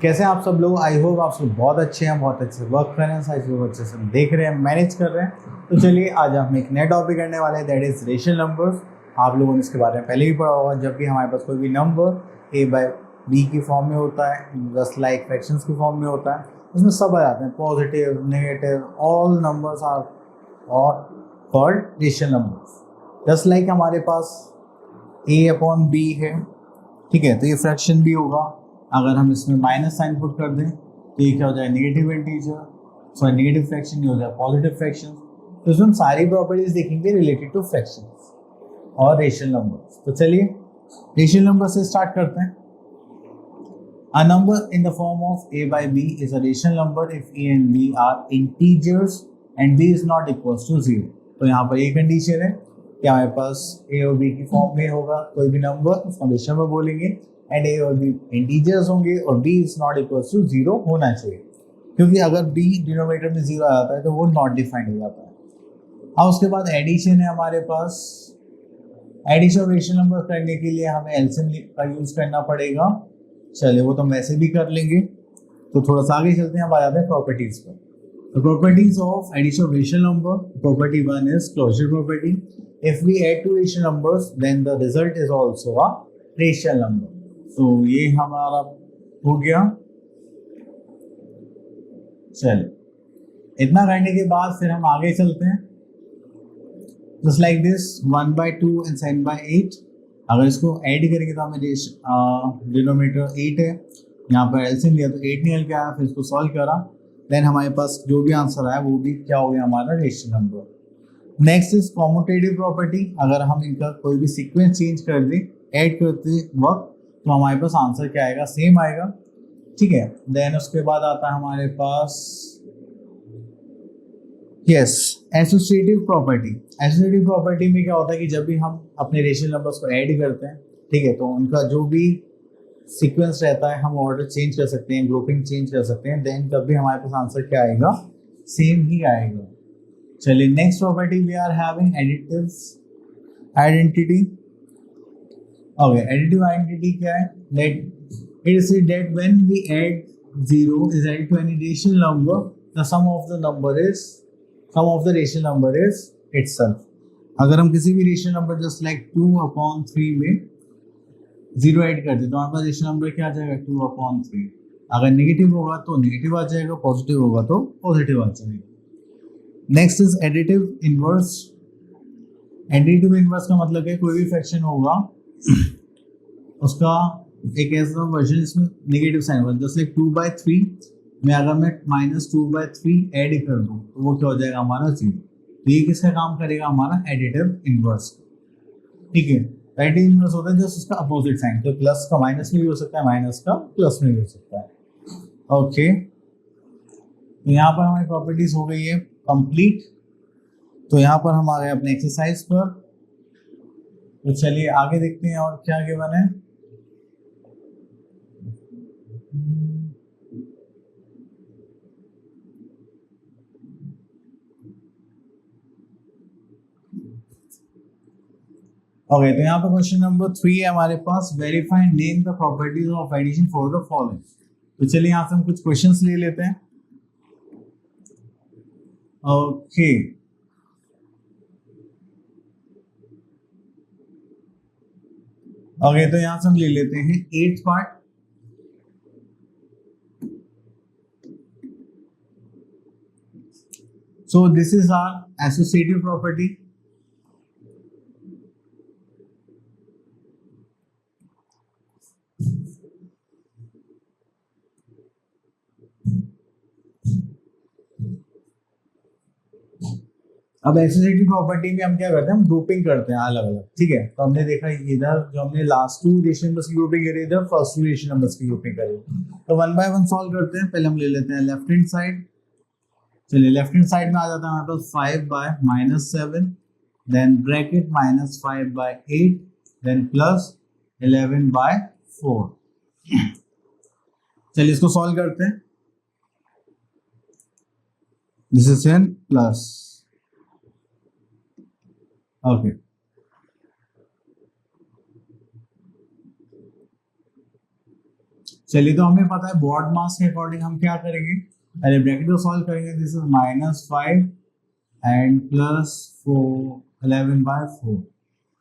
कैसे हैं आप सब लोग। आई होप आप सब बहुत अच्छे हैं, बहुत अच्छे से वर्क कर रहे हैं, सारे लोग अच्छे से देख रहे हैं, मैनेज कर रहे हैं। तो चलिए आज हम एक नया टॉपिक करने वाले हैं, दैट इज रेशनल नंबर्स। आप लोगों ने इसके बारे में पहले भी पढ़ा होगा। जब भी हमारे पास कोई भी नंबर ए बाय बी की फॉर्म में होता है, जस्ट लाइक फ्रैक्शंस की फॉर्म में होता है, उसमें सब आ जाते हैं, positive, negative, all numbers are और called rational numbers. Just like हमारे पास ए अपॉन बी है, ठीक है, तो ये फ्रैक्शन भी होगा। अगर हम इसमें माइनस साइन पुट कर दें तो ये क्या हो जाए, negative integer, sorry negative fraction नहीं हो जाए, पॉजिटिव फ्रैक्शन। तो इसमें हम सारी प्रॉपर्टीज देखेंगे रिलेटेड टू फ्रैक्शंस और रेशनल नंबर्स। तो चलिए रेशनल नंबर से स्टार्ट करते हैं। A number in the form of a by b is a rational number if a and b are integers and b is not equals to 0। तो यहाँ पर ये कंडीशन है कि हमारे पास a और b की फॉर्म में होगा कोई भी नंबर, उसका रेशनल नंबर बोलेंगे, एंड a और b इंटीजर्स होंगे और b is not equals to 0 होना चाहिए, क्योंकि अगर b डिनोमिनेटर में 0 आ जाता है तो वो नॉट डिफाइंड हो जाता है। अब उसके बाद एडिशन है हमारे पास। एडिशन ऑफ रेशनल नंबर करने के लिए हमें एलसीएम का यूज करना पड़ेगा। चलिए वो तो हम वैसे भी कर लेंगे। तो थोड़ा सा आगे चलते हैं, अब आ जाते हैं प्रॉपर्टीज पर। The properties of addition of rational number. Property 1 is closure property. If we add two rational numbers, then the result is also a rational number. तो ये हमारा हो गया। चलिए इतना करने के बाद फिर हम आगे चलते हैं। Just like this 1/2 and 7/8। अगर इसको ऐड करेंगे तो हमें डिनोमिनेटर 8 है, यहाँ पर एलसीएम लिया तो 8 निकल के आया, फिर इसको सॉल्व करा, देन हमारे पास जो भी आंसर आया वो भी क्या हो गया, हमारा rational number. Next is commutative property. अगर हम इनका कोई भी सीक्वेंस चेंज कर दें ऐड करते वक्त तो हमारे पास आंसर क्या आएगा, सेम आएगा, ठीक है। देन उसके बाद आता है हमारे पास yes associative property. Associative property में क्या होता है कि जब भी हम अपने रेशनल नंबर्स को ऐड करते हैं, ठीक है, तो उनका जो भी सीक्वेंस रहता है हम ऑर्डर चेंज कर सकते हैं, ग्रुपिंग चेंज कर सकते हैं, देन तब भी हमारे पास आंसर क्या आएगा, सेम ही आएगा। चलिए next property we are having additive identity. Okay, additive identity क्या है, that it is that when we add 0 is added to any rational number, the sum of the rational number is itself। अगर हम किसी भी rational number just like 2/3 में 0 add कर दे तो हमारे पास रेशनल नंबर क्या आ जाएगा, 2/3। अगर नेगेटिव होगा तो नेगेटिव आ जाएगा, पॉजिटिव होगा तो पॉजिटिव आ जाएगा। Next is additive inverse. Additive inverse का मतलब है कोई भी फ्रैक्शन होगा उसका एक ऐसा वर्जन इसमें नेगेटिव साइन होगा, जस्ट लाइक 2/3 में अगर मैं -2/3 ऐड कर दूं तो वो क्या हो जाएगा, हमारा 0। तो ये किसका काम करेगा, हमारा एडिटिव इनवर्स, ठीक है। एडिटिव इनवर्स होता है जस्ट उसका अपोजिट साइन, तो प्लस का माइनस में भी हो सकता है, माइनस का प्लस में भी हो सकता है। ओके, तो यहाँ पर हमारी प्रॉपर्टीज हो गई है कंप्लीट। तो यहाँ पर हम आ गए अपने एक्सरसाइज पर। तो चलिए आगे देखते हैं और क्या गिवन है। ओके, तो यहाँ पर क्वेश्चन नंबर 3 है हमारे पास, verify name the properties of addition for the following. तो चलिए यहाँ से हम कुछ क्वेश्चंस ले लेते हैं। ओके, ओके, तो यहाँ से हम ले लेते हैं 8th part. So this is our associative property. अब एसोसिएटिव प्रॉपर्टी में हम क्या करते हैं, हम ग्रुपिंग करते हैं अलग अलग, ठीक है। तो हमने देखा इधर जो हमने लास्ट 2 रेशनल नंबर्स की ग्रुपिंग करी, इधर फर्स्ट 2 रेशनल नंबर्स की ग्रुपिंग करी। तो 1 बाय 1 सॉल्व करते हैं। पहले हम ले लेते हैं लेफ्ट हैंड साइड। चलिए लेफ्ट हैंड साइड में आ जाता है हमारे पास 5/-7, देन ब्रैकेट -5/8, देन प्लस 11/4। चलिए इसको सॉल्व करते हैं। This is an plus, okay. चलिए, तो हमें पता है बॉड मास के अकॉर्डिंग हम क्या करेंगे, पहले ब्रैकेट को सॉल्व करेंगे। This is -5 and +4 11/4।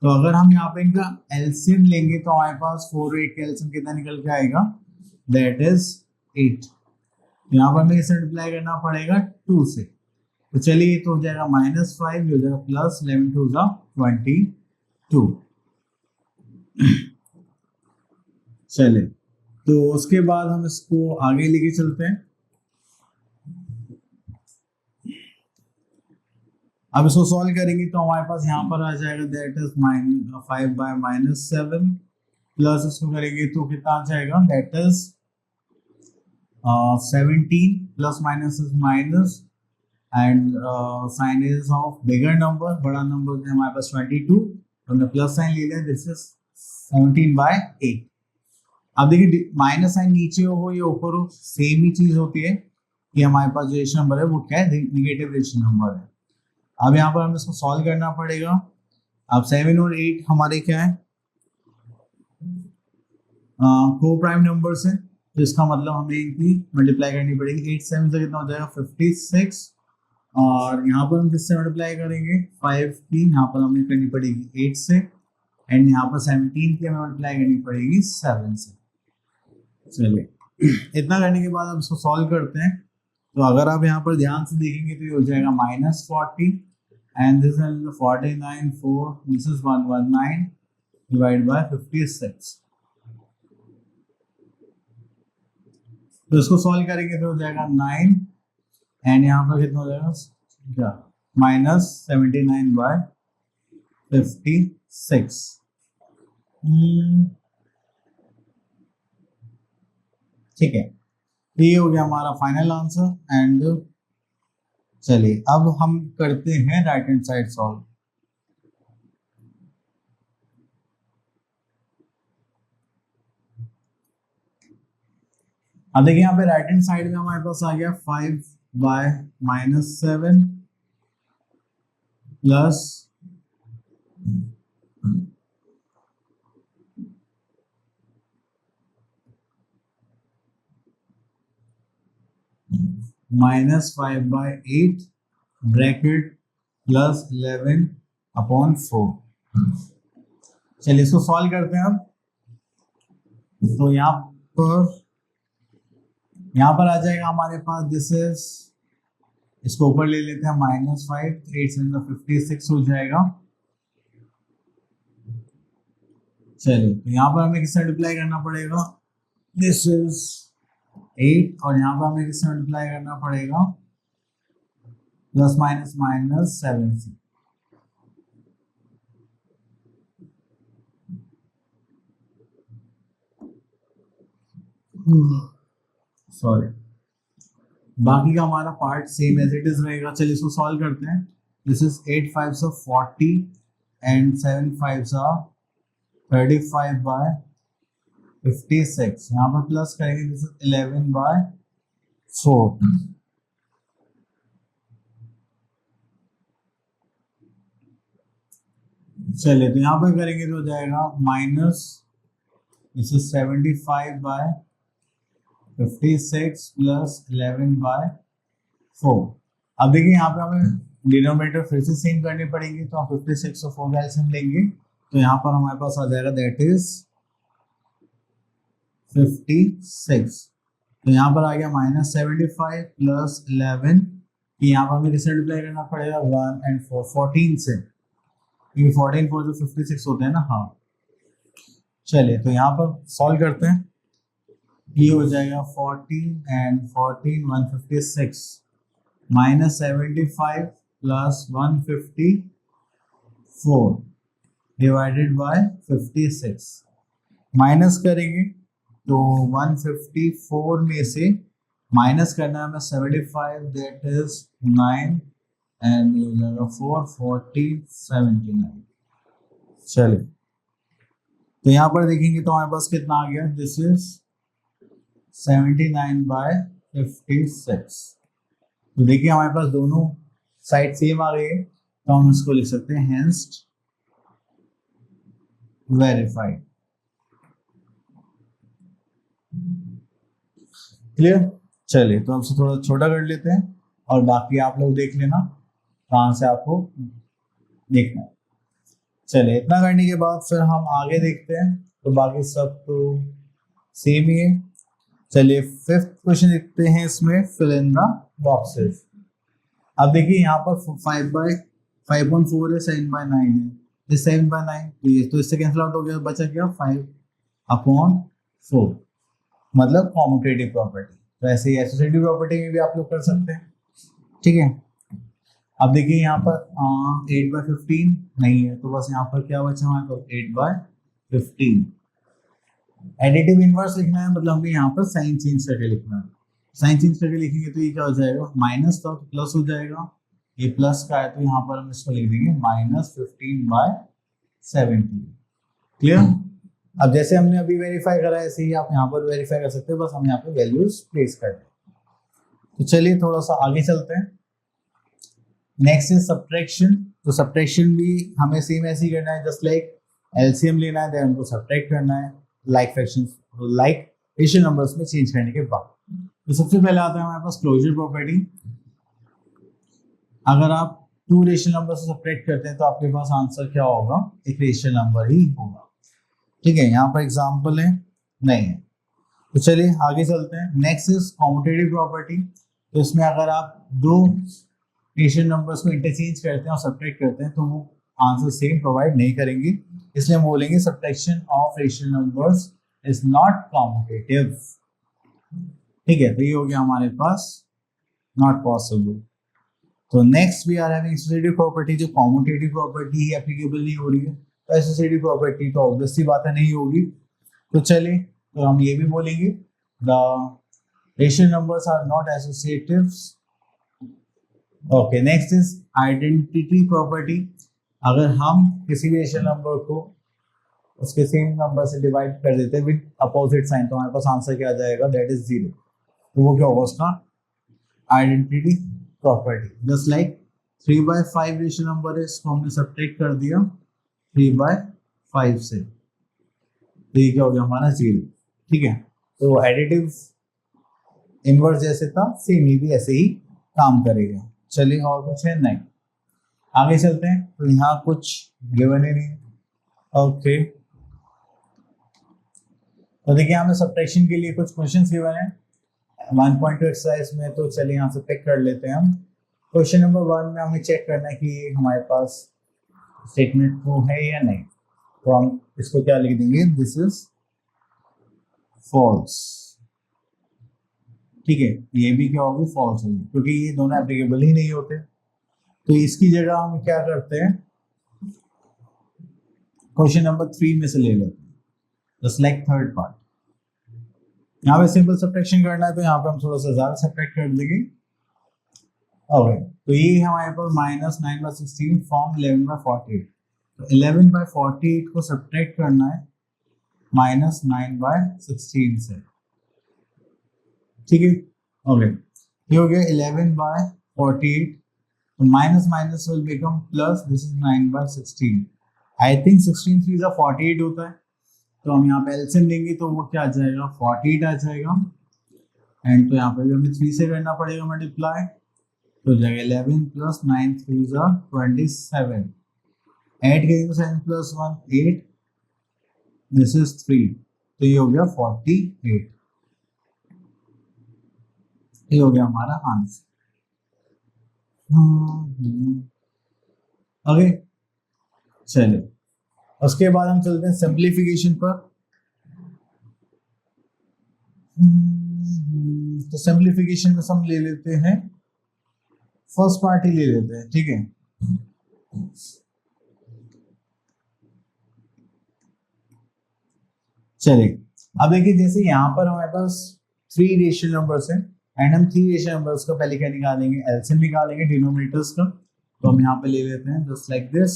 तो अगर हम यहाँ पे इनका एलसीएम लेंगे तो हमारे पास 4 और 8 का एलसीएम कितना निकल के आएगा, दैट इज 8। यहाँ पर हमें इसे मल्टीप्लाई करना पड़ेगा 2 से। तो चलिए, तो हो जाएगा -5, हो जाएगा प्लस 11 2 22। चले, तो उसके बाद हम इसको आगे लेके चलते हैं। अब इसको सॉल्व करेंगे तो हमारे पास यहाँ पर आ जाएगा दैट इज -5/-7 प्लस इसको करेंगे तो कितना आ जाएगा, that is 17 plus minus is minus and sign is of bigger number, बड़ा नंबर है हमारे पास 22, तो हमने प्लस साइन ले लिया, दिस इज 17/8। अब देखिए, माइनस साइन नीचे हो या ऊपर हो सेम ही चीज होती है। ये हमारे पास जो रेशनल नंबर है वो क्या है, निगेटिव रेशनल नंबर है। अब यहाँ पर हमें इसको सॉल्व करना पड़ेगा। अब 7 और 8 हमारे क्या है, को प्राइम नंबर्स है, तो इसका मतलब हमें इनकी मल्टीप्लाई करनी पड़ेगी। 8 7 से कितना हो जाएगा 56, और यहाँ पर हम किससे मल्टीप्लाई करेंगे, 5 की यहाँ पर हमें करनी पड़ेगी 8 से, एंड यहाँ पर 17 की हमें मल्टीप्लाई करनी पड़ेगी 7 से। चलिए, इतना करने के बाद अब इसको सॉल्व करते हैं। तो अगर आप यहाँ पर ध्यान से देखेंगे तो ये हो जाएगा -40 and this is 49 4, this is 119 divide by 56। तो इसको सॉल्व करेंगे तो हो जाएगा 9 एंड यहाँ पर कितना हो जाएगा, क्या, -79/56। ठीक है, ये हो गया हमारा फाइनल आंसर। एंड चलिए, अब हम करते हैं राइट हैंड साइड सॉल्व। अब देखिए, यहाँ पे राइट हैंड साइड में हमारे पास आ गया 5/-7 प्लस -5/8 ब्रैकेट प्लस 11/4। चलिए, इसको सॉल्व करते हैं अब। तो यहाँ पर आ जाएगा हमारे पास, दिस इज, इसको ऊपर ले लेते हैं -5, 8 से 56 हो जाएगा। चलिए, तो यहाँ पर हमें किससे मल्टीप्लाई करना पड़ेगा, दिस इज 8, और यहाँ पर हमें किससे मल्टीप्लाई करना पड़ेगा, प्लस माइनस माइनस 7 से। सॉरी, बाकी का हमारा part same as it is रहेगा। चलिए, इसको सॉल्व करते हैं। This is 8 5 40 and 7 5 35/56। यहाँ पर प्लस करेंगे, दिस इज 11/4। चलिए, तो यहाँ पर करेंगे तो हो जाएगा माइनस, दिस इज 75/56 प्लस 11/4। अब देखिए, यहाँ पे हमें डिनोमिनेटर फिर से सेम करनी पड़ेगी, तो हम 56 और 4 का एलसीएम लेंगे, तो यहाँ पर हमारे पास आ जाएगा दैट इज 56। तो यहाँ पर आ गया -75 प्लस 11, कि यहाँ पर हमें किससे मल्टीप्लाई करना पड़ेगा, 1 and 4 14 से, क्योंकि 14 4 जो 56 होते हैं ना। हाँ, चलिए, तो यहाँ पर सॉल्व करते हैं। ये हो जाएगा 14 and 14 156 -75 plus 154 divided by 56। Minus करेंगे तो 154 में से माइनस करना है हमें 75, दैट इज 9 एंड 4 40 79। चलिए, तो यहाँ पर देखेंगे तो हमारे पास कितना आ गया, दिस इज 79/56। तो देखिए, हमारे पास दोनों साइड सेम आ गई है, तो हम इसको लिख सकते हैं हेंस वेरीफाइड। क्लियर। चलिए तो हमसे थोड़ा छोटा कर लेते हैं और बाकी आप लोग देख लेना कहाँ से आपको देखना है। चलिए इतना करने के बाद फिर हम आगे देखते हैं, तो बाकी सब तो सेम ही है। चलिए फिफ्थ क्वेश्चन देखते हैं, इसमें फिल इन द बॉक्सेस। अब देखिए यहाँ पर 5/5.4 है, 7/9 है, ये 7/9 तो इससे कैंसिल आउट हो गया, बचा क्या 5/4, मतलब कॉम्यूटेटिव प्रॉपर्टी। तो ऐसे ही एसोसिएटिव प्रॉपर्टी में भी आप लोग कर सकते हैं, ठीक है। अब देखिए यहाँ पर 8/15 नहीं है, तो बस यहाँ पर क्या बचा हमारे पास 8/15। एडिटिव इनवर्स लिखना है, मतलब हमें यहाँ पर साइन चेंज करके लिखना है। साइन चेंज करके लिखेंगे तो ये क्या हो जाएगा, माइनस था तो प्लस हो जाएगा, ये प्लस का है तो यहाँ पर हम इसको लिख देंगे -15/70। क्लियर। अब जैसे हमने अभी वेरीफाई करा है, ऐसे ही आप यहाँ पर वेरीफाई कर सकते हैं, बस हम यहाँ पे वैल्यूज प्लेस कर दें। तो चलिए थोड़ा सा आगे चलते हैं। Next is subtraction. तो सब्ट्रैक्शन भी हमें सेम ऐसे ही करना है, जस्ट लाइक एलसीएम लेना है, देन हमको सब्ट्रैक्ट करना है like fractions, like rational numbers में चेंज करने के बाद। तो सबसे पहले आता है हमारे पास क्लोजर प्रॉपर्टी। अगर आप 2 रेशनल नंबर से सब्ट्रैक्ट करते हैं तो आपके पास आंसर क्या होगा, एक रेशनल नंबर ही होगा, ठीक है। यहाँ पर एग्जाम्पल है नहीं है, तो चलिए आगे चलते हैं। Next is commutative property. तो इसमें अगर आप 2 रेशनल नंबर्स को इंटरचेंज करते हैं और सब्ट्रैक्ट करते हैं तो वो आंसर सेम प्रोवाइड नहीं करेंगे, इसलिए हम बोलेंगे subtraction of rational numbers is not commutative, ठीक है। तो ये हो गया हमारे पास नॉट पॉसिबल। तो next we are having associative property, जो कॉम्यूटेटिव प्रॉपर्टी ही एप्लीकेबल नहीं हो रही है, तो एसोसिएटिव प्रॉपर्टी तो ऑब्वियसली बात है नहीं होगी। तो चलिए तो हम ये भी बोलेंगे the rational numbers are not associatives. Okay, next is identity property. अगर हम किसी भी रेशनल नंबर को उसके सेम नंबर से डिवाइड कर देते हैं विद अपोजिट साइन, तो हमारे पास आंसर क्या आ जाएगा, दैट इज 0। तो वो क्या होगा उसका identity property. Just like 3/5 rational number है, इसको हमने सब्ट्रैक्ट कर दिया 3/5 से, तो ये क्या हो गया हमारा 0, ठीक है। तो एडिटिव इनवर्स जैसे था सेम ही भी ऐसे ही काम करेगा। चलिए और कुछ है नहीं, आगे चलते हैं। तो यहाँ कुछ गिवन ही नहीं, ओके। तो देखिए हमें सब्ट्रैक्शन के लिए कुछ क्वेश्चंस गिवन है 1.2 एक्सरसाइज में, तो चलिए यहाँ से पिक कर लेते हैं हम। क्वेश्चन नंबर 1 में हमें चेक करना है कि हमारे पास स्टेटमेंट ट्रू है या नहीं, तो हम इसको क्या लिख देंगे, दिस इज फॉल्स, ठीक है। ये भी क्या होगी, फॉल्स होगी, क्योंकि ये दोनों एप्लीकेबल ही नहीं होते। तो इसकी जगह हम क्या करते हैं, क्वेश्चन नंबर 3 में से ले लेते हैं, जस्ट लाइक थर्ड पार्ट। यहाँ पे सिंपल सब्ट्रैक्शन करना है, तो यहाँ पे हम थोड़ा सा ज्यादा सब्ट्रैक्ट कर देंगे। ओके, तो ये हमारे पास -9/16 फ्रॉम 11/48। तो 11/48 को सब्ट्रैक्ट करना है -9/16 से, ठीक है। ओके, ये हो गया 11/48, तो minus minus will become plus, this is 9/16। I think 16 3 48 होता है, तो हम यहाँ पे एलसीएम लेंगे तो वो क्या आ जाएगा, 48 आ जाएगा। एंड तो यहाँ पे भी हमें 3 से करना पड़ेगा मल्टीप्लाई, तो जाएगा 11 + 9 3 27। ऐड करेंगे तो 7 + 1 8, दिस इज 3, तो ये हो गया 48, ये हो गया हमारा आंसर। ओके, चलिए उसके बाद हम चलते हैं सिंप्लीफिकेशन पर। तो सिंप्लीफिकेशन में हम ले लेते हैं फर्स्ट पार्ट ही ले लेते हैं, ठीक है। चलिए अब देखिए, जैसे यहाँ पर हमारे पास 3 रेशनल नंबर्स हैं एंड हम 3 रेशनल नंबर्स का पहले क्या निकालेंगे, एलसीएम निकालेंगे डिनोमिनेटर्स का। तो हम यहाँ पे ले लेते हैं जस्ट लाइक दिस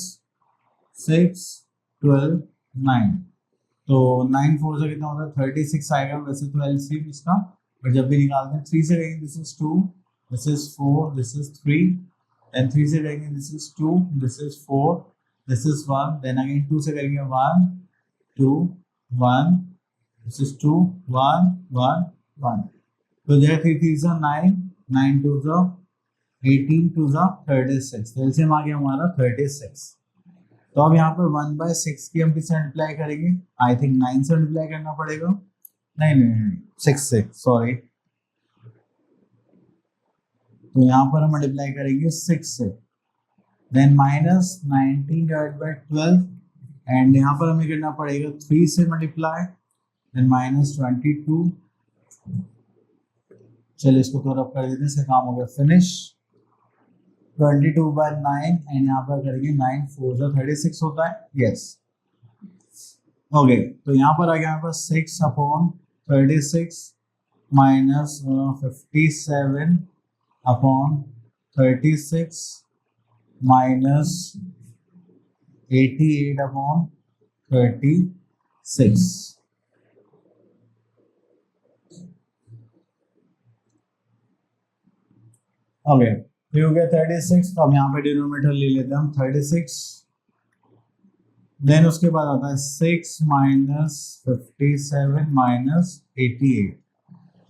6 12 9, तो 9 4 से कितना होता है 36 आएगा वैसे तो एलसीएम इसका, और जब भी निकालते हैं 3 से करेंगे this is 2, this is 4, this is 3, then 3 से करेंगे this is 2, this is 4, this is 1, then again 2 से करेंगे 1 2 1, दिस इज 2 1 1 1, तो जो है 3 3 सा 9, 9 2 सा 18 2 सा 36, तो एलसीएम आ गया हमारा 36। तो अब यहाँ पर 1/6 की हम किससे मल्टीप्लाई करेंगे, आई थिंक 9 से मल्टीप्लाई करना पड़ेगा, नहीं नहीं नहीं 6 से, सॉरी। तो यहाँ पर हम मल्टीप्लाई करेंगे 6 से, देन माइनस 19/12, एंड यहाँ पर हमें करना पड़ेगा 3 से मल्टीप्लाई, देन माइनस 22। चलिए इसको थोड़ा कर देते हैं, इसका काम हो गया फिनिश। 22/9 एंड यहाँ पर करेंगे 9 4 सा 36 होता है, यस ओके। तो यहाँ पर आ गया हमारे पास 6/36 माइनस 57/36 माइनस 88/36। ओके, फिर हो गया 36। तो हम यहाँ पे डिनोमिनेटर ले लेते हैं हम 36, देन उसके बाद आता है 6 माइनस 57 माइनस 88।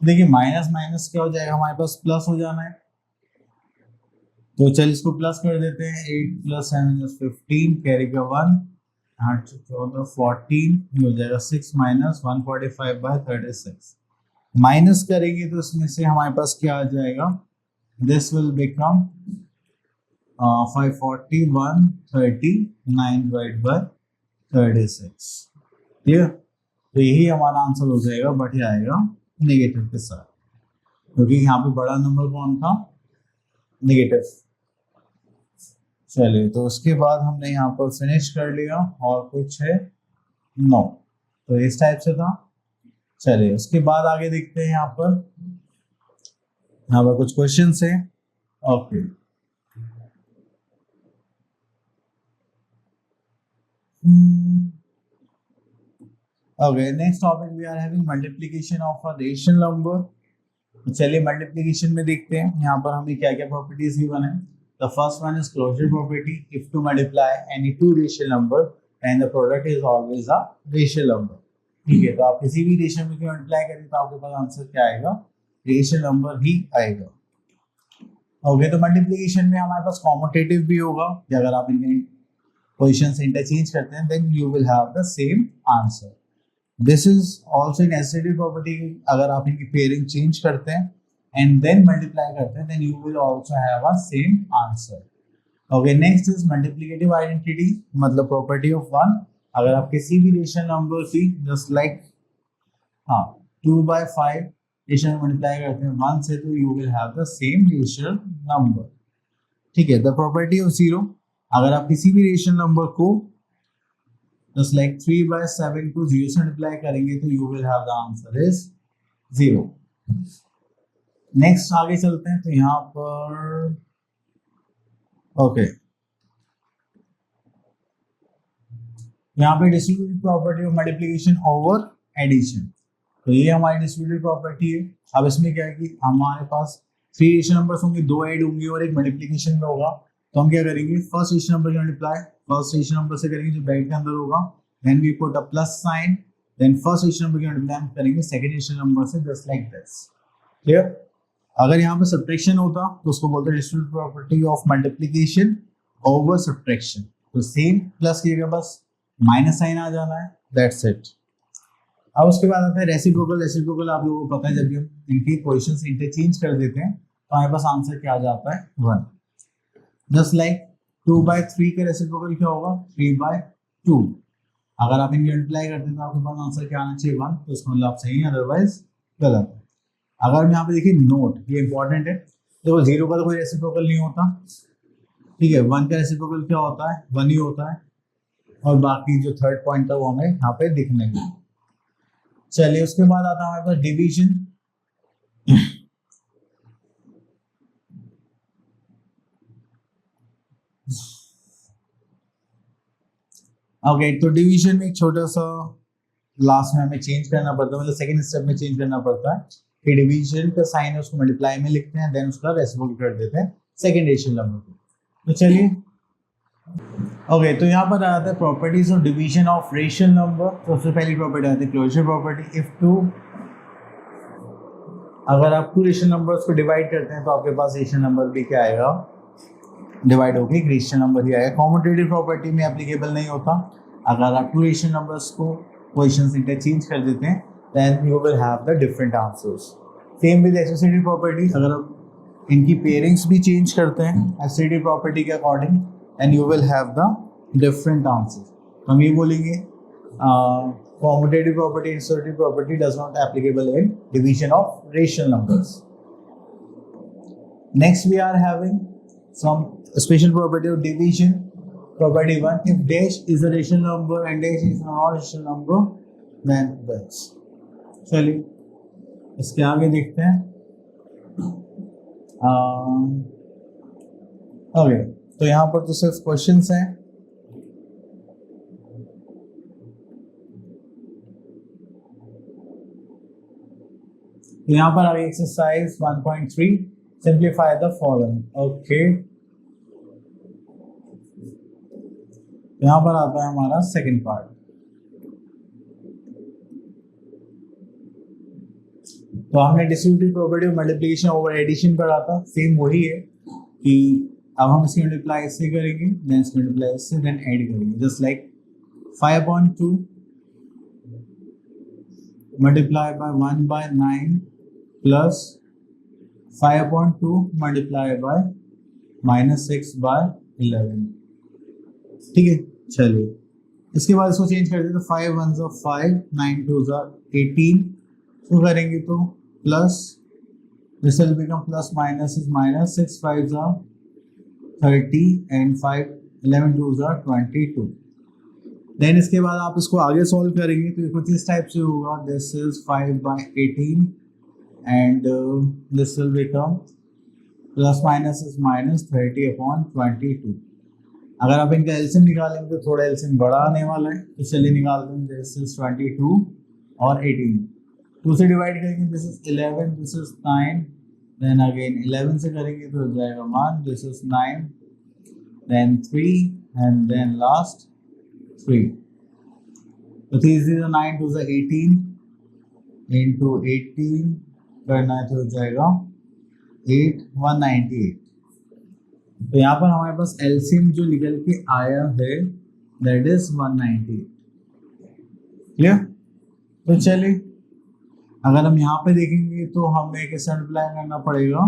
देखिए माइनस माइनस क्या हो जाएगा, हमारे पास प्लस हो जाना है, तो चल इसको प्लस कर देते हैं। 8 + 7 = 15, कैरी का 1, 8 14 14, हो जाएगा 6 माइनस 145/36। माइनस करेंगे तो इसमें से हमारे पास क्या आ जाएगा, this will become 540 139/36, क्लियर। तो यही हमारा आंसर हो जाएगा, बट ये आएगा नेगेटिव के साथ, क्योंकि यहाँ पे बड़ा नंबर कौन था, नेगेटिव। चलिए, तो उसके बाद हमने यहाँ पर फिनिश कर लिया, और कुछ है नो, तो इस टाइप से था। चलिए उसके बाद आगे देखते हैं, यहाँ पर कुछ क्वेश्चन है, okay. Okay, next topic we are having multiplication of a rational number. तो चलिए मल्टीप्लिकेशन में देखते हैं यहाँ पर हमें क्या क्या प्रॉपर्टीज गिवन है। The first one is closure property, if to multiply any two rational number and the product is always a rational number. ठीक है, तो आप किसी भी रेशनल नंबर को मल्टीप्लाई करें तो आपके पास आंसर क्या आएगा, रेशनल नंबर ही आएगा। ओके, तो मल्टीप्लिकेशन में हमारे पास कॉम्यूटेटिव भी होगा, कि अगर आप इनके पोजीशन से इंटरचेंज करते हैं then you will have the same answer. This is also an acidic property, अगर आप इनकी पेयरिंग चेंज करते हैं एंड देन मल्टीप्लाई करते हैं then you will also have a same answer. Okay, next is multiplicative identity, मतलब property of one. अगर आप किसी भी रेशनल नंबर की जस्ट लाइक 2/5 रेशनल मल्टीप्लाई करते हैं 1 से, तो you will have the same rational number. ठीक है, द प्रॉपर्टी ऑफ 0, अगर आप किसी भी रेशनल नंबर को जस्ट लाइक 3/7 को 0 से मल्टीप्लाई करेंगे तो you will have the answer is 0। Next आगे चलते हैं, तो यहाँ पर ओके, यहाँ पे distributive property of multiplication over addition, तो ये हमारी डिस्ट्रीब्यूटिव प्रॉपर्टी है। अब इसमें क्या है कि हमारे पास 3 रेशनल नंबर्स होंगे, 2 ऐड होंगे और एक मल्टीप्लिकेशन में होगा। तो हम क्या करेंगे, फर्स्ट रेशनल नंबर का मल्टीप्लाई फर्स्ट रेशनल नंबर से करेंगे जो ब्रैकेट के अंदर होगा, then we put a plus sign, then first rational number का मल्टीप्लाई हम करेंगे सेकंड रेशनल नंबर से, जस्ट लाइक दिस, क्लियर। अगर यहाँ पे सब्ट्रैक्शन होता तो उसको बोलते हैं distributive property of multiplication over subtraction. तो सेम प्लस की जगह बस माइनस साइन आ जाना है, दैट्स इट। अब उसके बाद आता है रेसिप्रोकल। रेसिप्रोकल आप लोगों को पता है, जब भी हम इनकी पोजीशन से इंटरचेंज कर देते हैं तो हमारे पास आंसर क्या आ जाता है, 1। जस्ट लाइक 2/3 का रेसिप्रोकल क्या होगा, 3/2। अगर आप इनकी मल्टीप्लाई करते हैं तो आपके पास आंसर क्या आना चाहिए, 1। तो इसका मतलब आप सही है, अदरवाइज गलत है। अगर यहाँ पे देखिए नोट, ये इंपॉर्टेंट है, देखो 0 का तो कोई रेसिप्रोकल नहीं होता, ठीक है। 1 का रेसिप्रोकल क्या होता है, 1 ही होता है, और बाकी जो थर्ड पॉइंट था वो हमें यहाँ पे दिखने लगे। चलिए उसके बाद आता है हमारे पास डिवीजन। ओके, तो डिवीजन में एक छोटा सा लास्ट में हमें चेंज करना पड़ता है, मतलब सेकंड स्टेप में चेंज करना पड़ता है कि डिवीजन का साइन है उसको मल्टीप्लाई में लिखते हैं, देन उसका रेसिप्रोकल कर देते हैं सेकंड रेशनल नंबर को। तो चलिए ओके, तो यहाँ पर आता है properties of division of rational number. तो सबसे पहली प्रॉपर्टी आती है क्लोजर प्रॉपर्टी, इफ टू अगर आप टू रेशनल नंबर्स को डिवाइड करते हैं तो आपके पास रेशनल नंबर भी क्या आएगा, डिवाइड होकर एक रेशनल नंबर ही आएगा। कॉम्यूटेटिव प्रॉपर्टी में एप्लीकेबल नहीं होता। अगर आप टू रेशनल नंबर्स को क्वेश्चंस इंटरचेंज कर देते हैं then you will have the different answers. Same with associative property, अगर आप इनकी पेयरिंग्स भी चेंज करते हैं एसोसिएटिव प्रॉपर्टी के according and you will have the different answers. हम ये बोलेंगे commutative property and associative property does not applicable in division of rational numbers. Next we are having some special property of division. Property 1, if dash is a rational number and dash is a non-rational number then this. चलिए इसके आगे देखते हैं। Okay, तो यहाँ पर तो सिर्फ क्वेश्चंस हैं। यहाँ पर आगे exercise 1.3 simplify the following. Okay, यहाँ पर आता है हमारा सेकंड पार्ट। तो हमने distributive property of multiplication over addition पढ़ा था। सेम वही है कि अब हम इसकी मल्टीप्लाई इससे करेंगे देन इसकी मल्टीप्लाई इससे देन ऐड करेंगे। Just like 5/2 multiply by 1/9 plus 5/2 multiply by -6/11। ठीक है, चलिए इसके बाद इसको चेंज कर देते तो 5 1s are 5, 9 2s are 18। तो करेंगे तो plus this will become plus minus is minus, 6 5s are 30 and 5 11 2s are 22। Then इसके बाद आप इसको आगे सॉल्व करेंगे तो कुछ इस टाइप से होगा। This is 5/18 and this will become plus minus is minus 30/22। अगर आप इनका एलसीएम निकालेंगे तो थोड़ा एलसीएम बड़ा आने वाला है, तो चलिए निकालते हैं। दिस इज 22 और 18, 2 से डिवाइड करेंगे this is 11, this is 9, then again 11 से करेंगे तो हो जाएगा 1, this is 9, then 3 and then last 3। तो 3 से 9 2 से 18 इंटू 18 करना है तो हो जाएगा 8 198। तो यहाँ पर हमारे पास एलसीएम जो निकल के आया है दैट इज 198। क्लियर? तो चलिए अगर हम यहाँ पे देखेंगे तो हमें कैसे मल्टीप्लाई करना पड़ेगा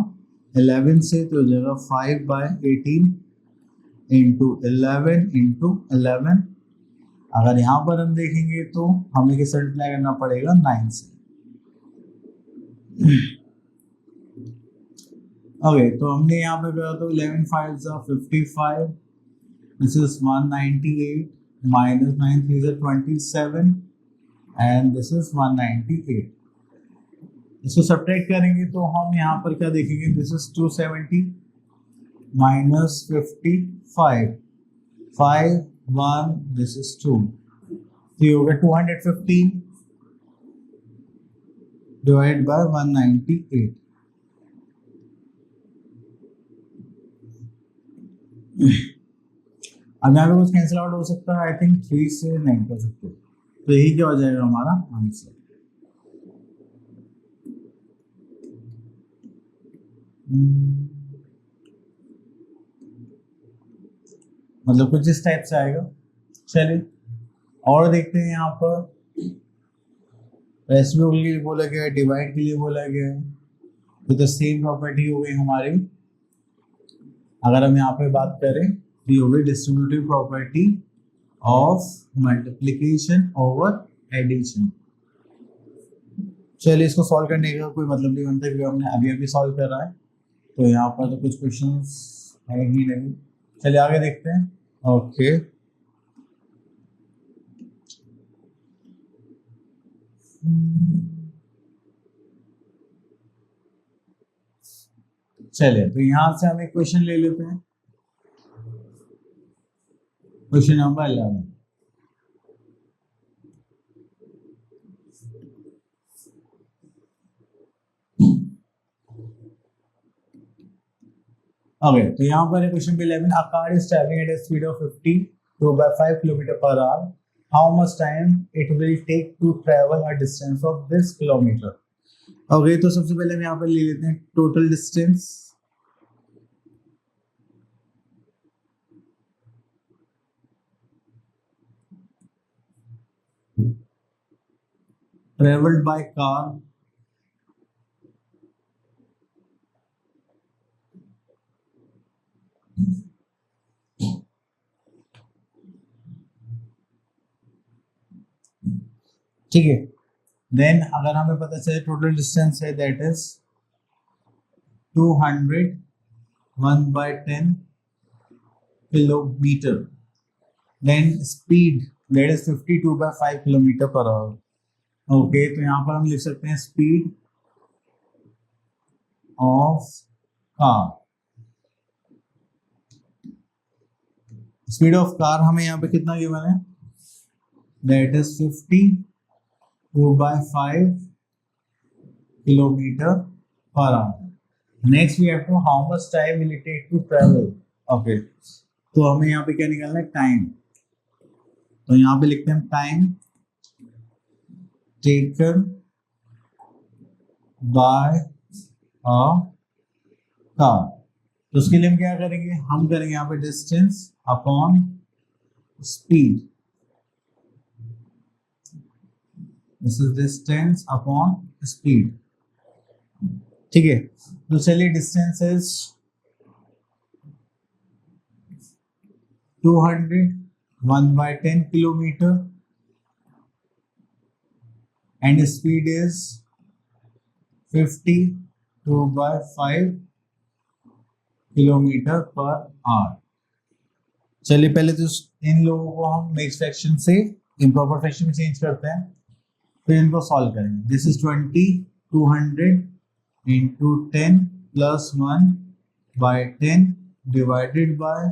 11 से, तो हो जाएगा 5/18 इंटू 11 इंटू 11। अगर यहाँ पर हम देखेंगे तो हमें कैसे मल्टीप्लाई करना पड़ेगा 9 से। ओके, तो हमने यहाँ पे करा तो 11 5s are 55, this is 198 minus 9 3s are 27 and this is 198। इसको सब्ट्रैक्ट करेंगे तो हम यहाँ पर क्या देखेंगे, this is 270 minus 55 5 1 this is 2, तो ये होगा 215 डिवाइड बाय 198। अब यहाँ पे कुछ कैंसिल आउट हो सकता है, आई थिंक 3 से नहीं कर सकते, तो यही क्या हो जाएगा हमारा आंसर। मतलब कुछ इस टाइप से आएगा। चलिए और देखते हैं। यहाँ पर रेसिप्रोकल के लिए बोला गया है, डिवाइड के लिए बोला गया है, तो सेम प्रॉपर्टी हो गई हमारी। अगर हम यहाँ पे बात करें तो ये हो गई distributive property of multiplication over addition. चलिए इसको सॉल्व करने का कोई मतलब नहीं बनता क्योंकि हमने अभी अभी सॉल्व करा है, तो यहाँ पर तो कुछ क्वेश्चंस है ही नहीं। चलिए आगे देखते हैं। ओके, चलिए तो यहां से हम एक क्वेश्चन ले लेते हैं। Question number 11। ओके, तो यहाँ पर question 11, a car is travelling at a speed of 52/5 km/h. How much time it will take to travel a distance of this kilometre? Okay, तो सबसे पहले हम यहाँ पर ले लेते हैं total distance. Travelled by car, ठीक है। देन अगर हमें पता चले टोटल डिस्टेंस है that is 200 1/10 kilometre, then speed that is 52/5 kilometre per hour. Okay, तो यहाँ पर हम लिख सकते हैं speed of car. Speed of car हमें यहाँ पे कितना गिवन है, that is 52/5 kilometre per hour. Next we have to how much time will it take to travel. Okay, तो हमें यहाँ पे क्या निकालना है, टाइम। तो यहाँ पे लिखते हैं time taken by a car. तो उसके लिए हम क्या करेंगे, हम करेंगे यहाँ पे distance upon speed. This is distance upon speed, ठीक है। तो चलिए distance is 200 1/10 kilometre and speed is 52/5 kilometre per our. चलिए पहले तो इन लोगों को हम मिक्स फ्रैक्शन से इम्प्रॉपर फ्रैक्शन में चेंज करते हैं, फिर इनको सॉल्व करेंगे। This is 20 200 into 10 plus 1/10 divided by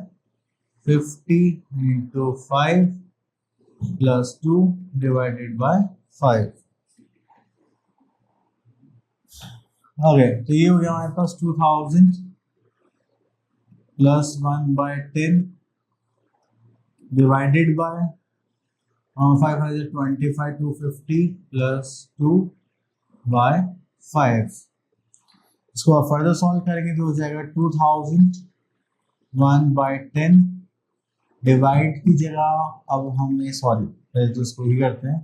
50 into 5 plus 2 divided by 5। Okay, तो ये हो गया हमारे पास 2000 plus 1/10 divided by 525 250 plus 2/5। इसको आप फर्दर सॉल्व करेंगे तो हो जाएगा 2000 1/10 डिवाइड की जगह अब हमने सॉरी पहले तो इसको ही करते हैं,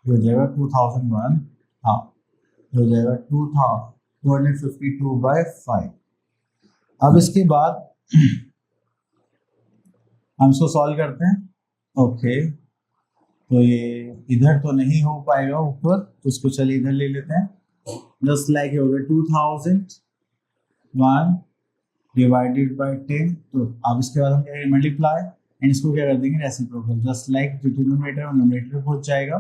हो जाएगा 2001, हाँ हो जाएगा 252/5। अब इसके बाद हम इसको सॉल्व करते हैं। ओके, तो ये इधर तो नहीं हो पाएगा ऊपर, तो उसको चलिए इधर ले लेते हैं। जस्ट लाइक हो गया 2001 डिवाइडेड बाय 10। तो अब इसके बाद हम क्या करेंगे, मल्टीप्लाई एंड इसको क्या कर देंगे, रेसिप्रोकल। जस्ट लाइक जो डिनोमिनेटर न्यूमरेटर पहुंच जाएगा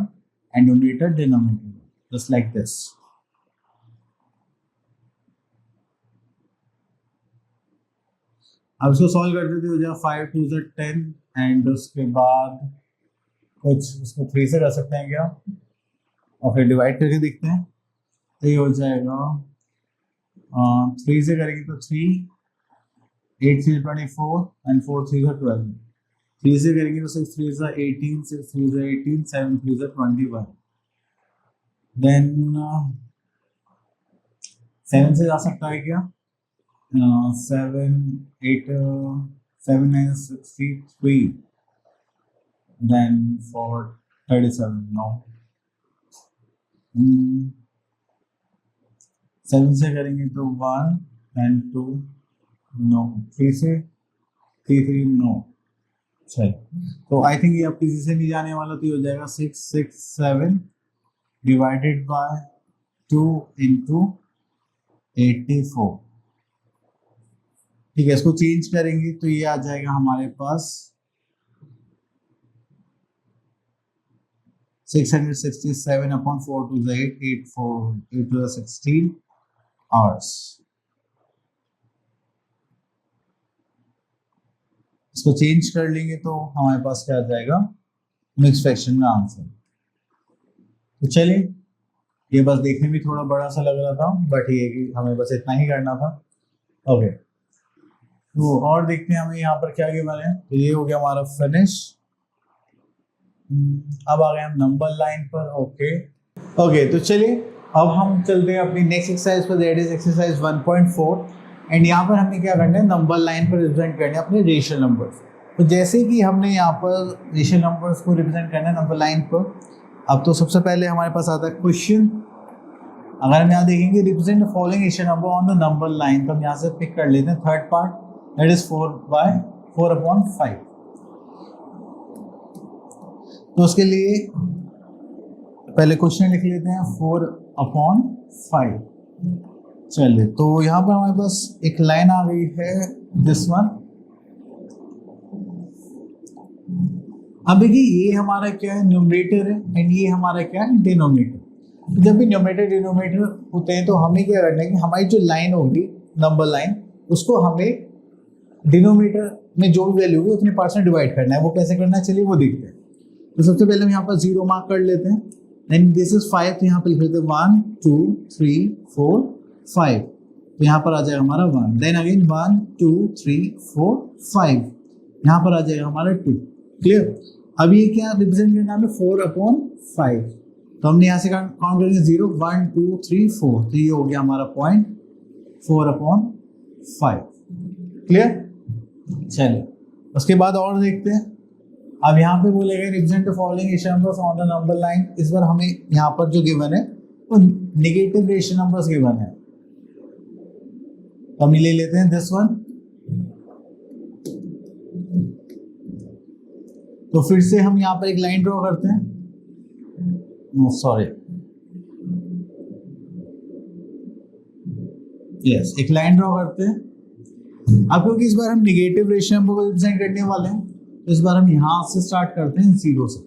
and numerator denominator, just like this. अब इसको सॉल्व करते थे, हो जाएगा 5 2 10 एंड उसके बाद कुछ इसको 3 से कर सकते हैं क्या, और फिर डिवाइड करके देखते हैं। तो ये हो जाएगा 3 से करेंगे तो 3 8 3 24 एंड 4 3 12। 3 से करेंगे तो 6 3 18 6 3 18 7 3 21। देन 7 से जा सकता है क्या, 7 8 7 9 63 देन 4 37 नो। 7 से करेंगे तो 1 एंड 2 नो, 3 से 3 3 नो। चल, तो आई थिंक ये अब किसी से नहीं जाने वाला, तो ये हो जाएगा 6 6 7 डिवाइडेड बाय 2 इंटू 84। ठीक है, इसको चेंज करेंगे तो ये आ जाएगा हमारे पास 667/4 to the 8 8 4 8 to the 16 hours। इसको चेंज कर लेंगे तो हमारे पास क्या आ जाएगा, मिक्स फ्रैक्शन का आंसर। तो चलिए, ये बस देखने में थोड़ा बड़ा सा लग रहा था, बट ये कि हमें बस इतना ही करना था। ओके, तो और देखते हैं हमें यहाँ पर क्या गिवन है। तो ये हो गया हमारा फिनिश। अब आ गए हम नंबर लाइन पर। ओके, तो चलिए अब हम चलते हैं अपनी नेक्स्ट एक्सरसाइज पर, दैट इज एक्सरसाइज 1.4 एंड यहाँ पर हमें क्या करना है, नंबर लाइन पर रिप्रेजेंट करना है अपने रेशियल नंबर्स। तो जैसे कि हमने यहाँ पर रेशियल नंबर्स को रिप्रेजेंट करना है नंबर लाइन पर, अब तो सबसे पहले हमारे पास आता है क्वेश्चन। अगर हम यहाँ देखेंगे represent the following racial number on the number line, तो हम यहाँ से पिक कर लेते हैं थर्ड पार्ट, दैट इज 4/4/5। तो उसके लिए पहले क्वेश्चन लिख लेते हैं 4/5। चलिए, तो यहाँ पर हमारे पास एक लाइन आ गई है, दिस वन। अब देखिए ये हमारा क्या है, न्यूमरेटर है एंड ये हमारा क्या है, डिनोमिनेटर। जब भी न्यूमरेटर डिनोमिनेटर होते हैं तो हमें क्या करना है कि हमारी जो लाइन होगी नंबर लाइन, उसको हमें डिनोमिनेटर में जो भी वैल्यू होगी उतने पार्ट में डिवाइड करना है। वो कैसे करना है, चलिए वो देखते हैं। तो सबसे पहले हम यहाँ पर 0 मार्क कर लेते हैं, देन दिस इज 5, तो यहाँ पर लिख लेते हैं 1 2 3 4 5, तो यहाँ पर आ जाएगा हमारा 1, देन अगेन 1 2 3 4 5, यहाँ पर आ जाएगा हमारा 2। क्लियर। अब ये क्या रिप्रेजेंट करना है 4/5, तो हमने यहाँ से काउंट करेंगे 0 1 2 3 4, तो ये हो गया हमारा पॉइंट 4/5। क्लियर। चलिए उसके बाद और देखते हैं। अब यहाँ पे बोलेगा represent the following racial numbers on the number line. इस बार हमें यहाँ पर जो गिवन है वो नेगेटिव रेशियल नंबर्स गिवन है, तो हम ले लेते हैं दिस वन। तो फिर से हम यहाँ पर एक लाइन ड्रॉ करते हैं, नो सॉरी, यस, एक लाइन ड्रॉ करते हैं। अब क्योंकि इस बार हम नेगेटिव रेशियो नंबर को रिप्रेजेंट करने वाले हैं, तो इस बार हम यहाँ से स्टार्ट करते हैं 0 से।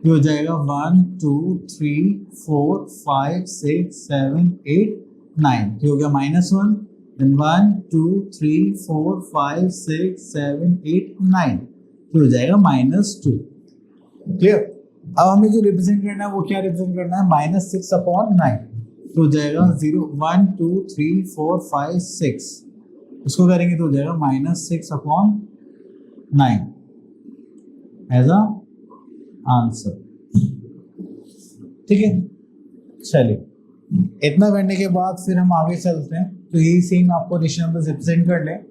ये हो जाएगा 1 2 3 4 5 6 7 8 9, ये हो गया -1, देन 1 2 3 4 5 6 7 8 9, तो हो जाएगा -2। क्लियर। अब हमें जो रिप्रेजेंट करना है वो क्या रिप्रेजेंट करना है, -6/9, तो हो जाएगा 0 1 2 3 4 5 6, उसको करेंगे तो हो जाएगा -6/9 एज अ आंसर। ठीक है। चलिए इतना करने के बाद फिर हम आगे चलते हैं। तो यही सेम आपको रेशियल नंबर्स रिप्रेजेंट कर लें,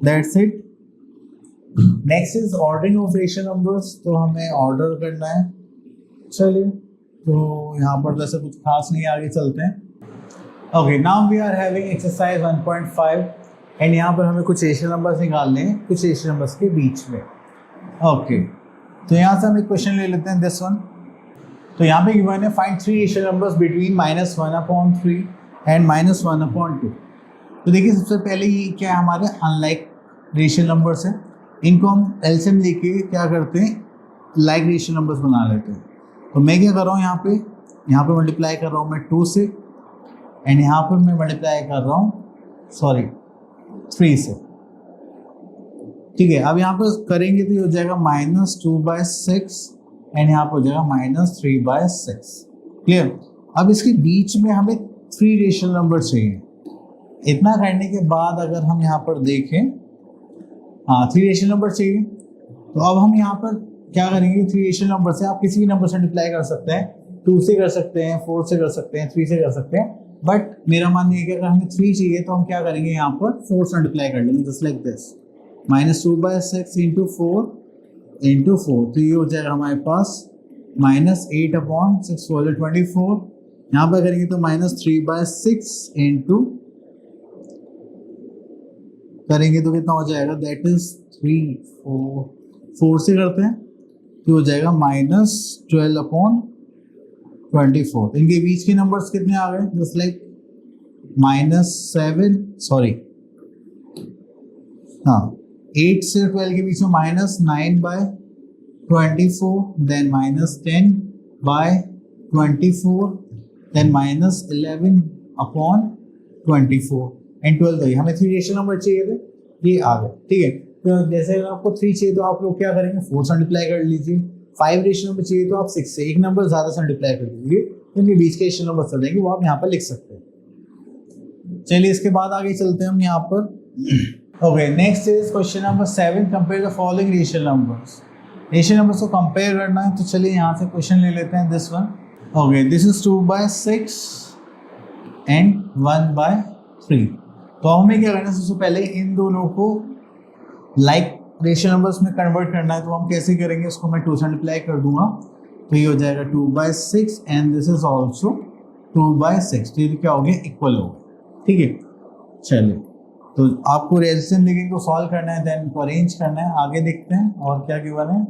that's it. Next is ordering of racial numbers, तो हमें ऑर्डर करना है। चलिए, तो यहाँ पर वैसे कुछ खास नहीं, आगे चलते हैं। Okay, now we are having exercise 1.5 and यहाँ पर हमें कुछ रेशियल नंबर्स निकालने हैं कुछ रेशियल नंबर्स के बीच में। ओके, तो यहाँ से हम एक क्वेश्चन ले लेते हैं, दिस वन। तो यहाँ पे गिवन है find 3 racial numbers between -1/3 and -1/2। तो देखिए सबसे पहले ये क्या है, हमारे अनलाइक रेशियल नंबर्स हैं, इनको हम एलसीएम लेके क्या करते हैं, लाइक रेशियल नंबर्स बना लेते हैं। तो मैं क्या कर रहा हूँ, यहाँ पे मल्टीप्लाई कर रहा हूँ मैं 2 से एंड यहाँ पर मैं मल्टीप्लाई कर रहा हूँ 3 से। ठीक है। अब यहाँ पर करेंगे तो ये हो जाएगा -2/6 एंड यहाँ पर हो जाएगा -3/6। क्लियर। अब इसके बीच में हमें 3 रेशियल नंबर चाहिए। इतना करने के बाद अगर हम यहाँ पर देखें, हाँ 3 रेशियल नंबर चाहिए, तो अब हम यहाँ पर क्या करेंगे, 3 रेशियल नंबर से आप किसी भी नंबर से मल्टीप्लाई कर सकते हैं, 2 से कर सकते हैं, 4 से कर सकते हैं, 3 से कर सकते हैं, बट मेरा मानना है कि अगर हमें 3 चाहिए तो हम क्या करेंगे, यहाँ पर 4 से मल्टीप्लाई कर लेंगे, जस्ट लाइक दिस, -2/6 × 4 × 4, तो ये हो जाएगा हमारे पास -8/6 24। यहाँ पर करेंगे तो -3/6 करेंगे तो कितना हो जाएगा, दैट इज 3 4 से करते हैं तो हो जाएगा -12/24। इनके बीच के नंबर्स कितने आ गए, जस्ट लाइक -8 से 12 के बीच में -9/24, देन -10/24, देन -11/24 एंड 12। हमें 3 रेशियल नंबर चाहिए थे, ये आ गए। ठीक है। तो जैसे अगर आपको 3 चाहिए तो आप लोग क्या करेंगे, 4 से मल्टीप्लाई कर लीजिए। 5 रेशियल नंबर चाहिए तो आप 6 से, एक नंबर ज़्यादा से मल्टीप्लाई कर लीजिए, तो इनके बीच के रेशियल नंबर चल जाएंगे, वो आप यहाँ पर लिख सकते हैं। चलिए इसके बाद आगे चलते हैं हम यहाँ पर। Okay, next is question number 7, compare the following racial numbers. Racial numbers को कंपेयर करना है, तो चलिए यहाँ से क्वेश्चन ले लेते हैं, this one. Okay, this is 2/6 and 1/3। तो हमें क्या करना है, सबसे पहले इन दोनों को लाइक रेशियो नंबर्स में कन्वर्ट करना है। तो हम कैसे करेंगे, इसको मैं 2 से मल्टीप्लाई कर दूंगा, तो ये हो जाएगा 2/6 एंड दिस इज ऑल्सो 2/6। तो ये क्या हो गया, इक्वल हो गया। ठीक है, चलिए, तो आपको रेजिस्टेंस लिगेंड को सॉल्व करना है, देन को अरेंज करना है। आगे देखते हैं और क्या गिवन है।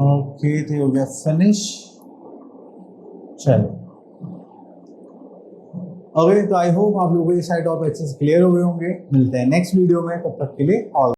ओके, तो ये हो गया फिनिश। चलो, ओके, तो आई होप आप लोगों को ये सारे टॉपिक अच्छे से क्लियर हो गए होंगे। मिलते हैं नेक्स्ट वीडियो में, तब तक के लिए ऑल